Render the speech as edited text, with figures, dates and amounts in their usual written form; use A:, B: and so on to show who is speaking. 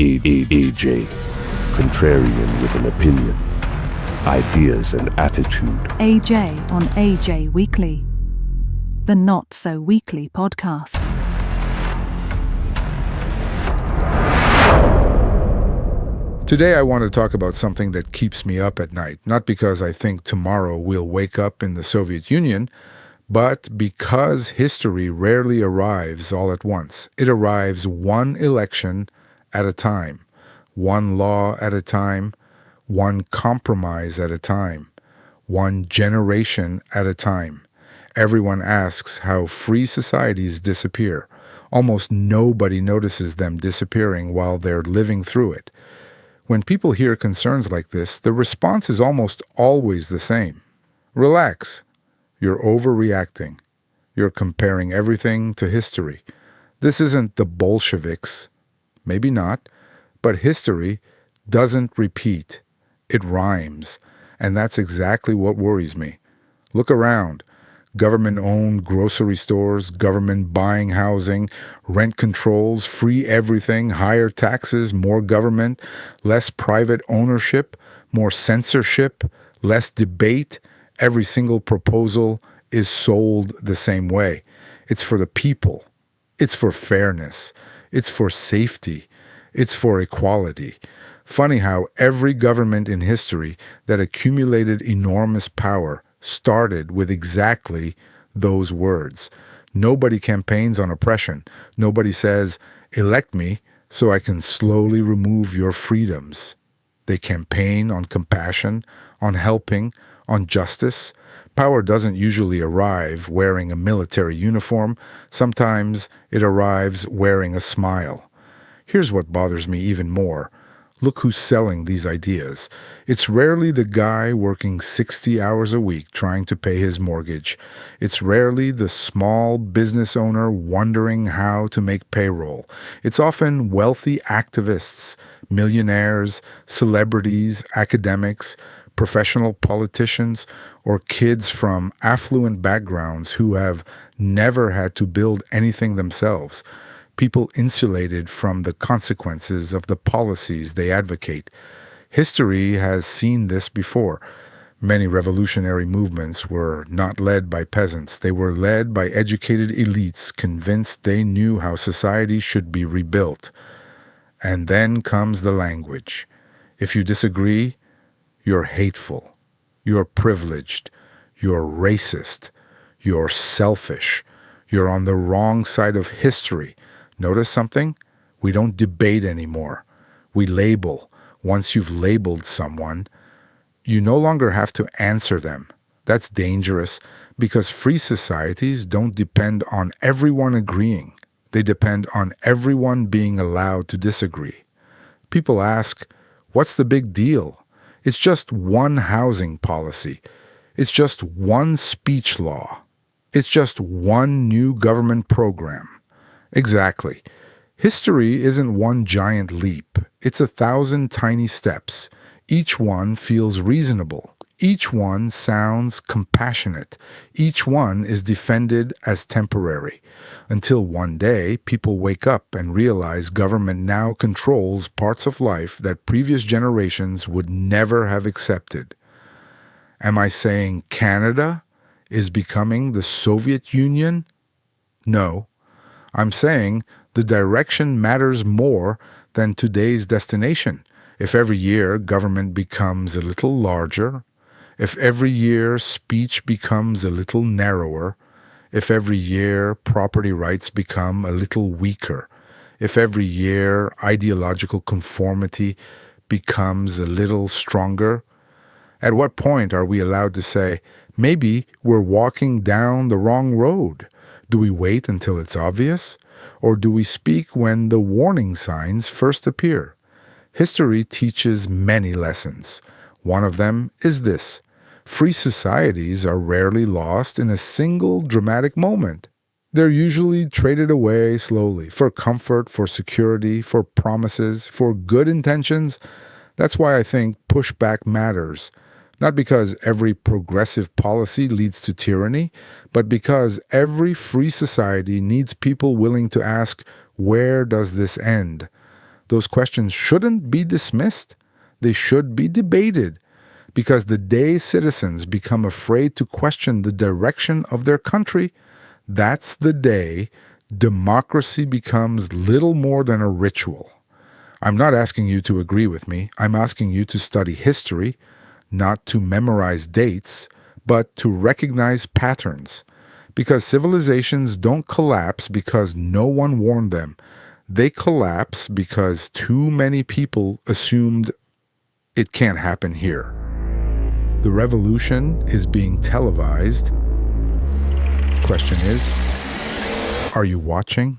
A: AJ, contrarian with an opinion, ideas and attitude.
B: AJ on AJ Weekly, the Not So Weekly podcast.
C: Today I want to talk about something that keeps me up at night, not because I think tomorrow we'll wake up in the Soviet Union, but because history rarely arrives all at once. It arrives one election at a time, one law at a time, one compromise at a time, one generation at a time. Everyone asks how free societies disappear. Almost nobody notices them disappearing while they're living through it. When people hear concerns like this, the response is almost always the same. Relax. You're overreacting. You're comparing everything to history. This isn't the Bolsheviks. Maybe not. But history doesn't repeat. It rhymes. And that's exactly what worries me. Look around. Government-owned grocery stores, government buying housing, rent controls, free everything, higher taxes, more government, less private ownership, more censorship, less debate. Every single proposal is sold the same way. It's for the people. It's for fairness. It's for safety. It's for equality. Funny how every government in history that accumulated enormous power started with exactly those words. Nobody campaigns on oppression. Nobody says, elect me so I can slowly remove your freedoms. They campaign on compassion, on helping, on justice. Power doesn't usually arrive wearing a military uniform. Sometimes it arrives wearing a smile. Here's what bothers me even more. Look who's selling these ideas. It's rarely the guy working 60 hours a week trying to pay his mortgage. It's rarely the small business owner wondering how to make payroll. It's often wealthy activists, millionaires, celebrities, academics, professional politicians, or kids from affluent backgrounds who have never had to build anything themselves. People insulated from the consequences of the policies they advocate. History has seen this before. Many revolutionary movements were not led by peasants. They were led by educated elites convinced they knew how society should be rebuilt. And then comes the language. If you disagree, you're hateful. You're privileged. You're racist. You're selfish. You're on the wrong side of history. Notice something? We don't debate anymore. We label. Once you've labeled someone, you no longer have to answer them. That's dangerous because free societies don't depend on everyone agreeing. They depend on everyone being allowed to disagree. People ask, what's the big deal? It's just one housing policy. It's just one speech law. It's just one new government program. Exactly. History isn't one giant leap. It's 1,000 tiny steps. Each one feels reasonable. Each one sounds compassionate. Each one is defended as temporary. Until one day, people wake up and realize government now controls parts of life that previous generations would never have accepted. Am I saying Canada is becoming the Soviet Union? No. I'm saying the direction matters more than today's destination. If every year government becomes a little larger, if every year speech becomes a little narrower, if every year property rights become a little weaker, if every year ideological conformity becomes a little stronger, at what point are we allowed to say, maybe we're walking down the wrong road? Do we wait until it's obvious? Or do we speak when the warning signs first appear? History teaches many lessons. One of them is this. Free societies are rarely lost in a single dramatic moment. They're usually traded away slowly for comfort, for security, for promises, for good intentions. That's why I think pushback matters. Not because every progressive policy leads to tyranny, but because every free society needs people willing to ask, where does this end? those questions shouldn't be dismissed. They should be debated, because the day citizens become afraid to question the direction of their country, that's the day democracy becomes little more than a ritual. I'm not asking you to agree with me. I'm asking you to study history, not to memorize dates, but to recognize patterns. Because civilizations don't collapse because no one warned them. They collapse because too many people assumed it can't happen here. The revolution is being televised. Question is, are you watching?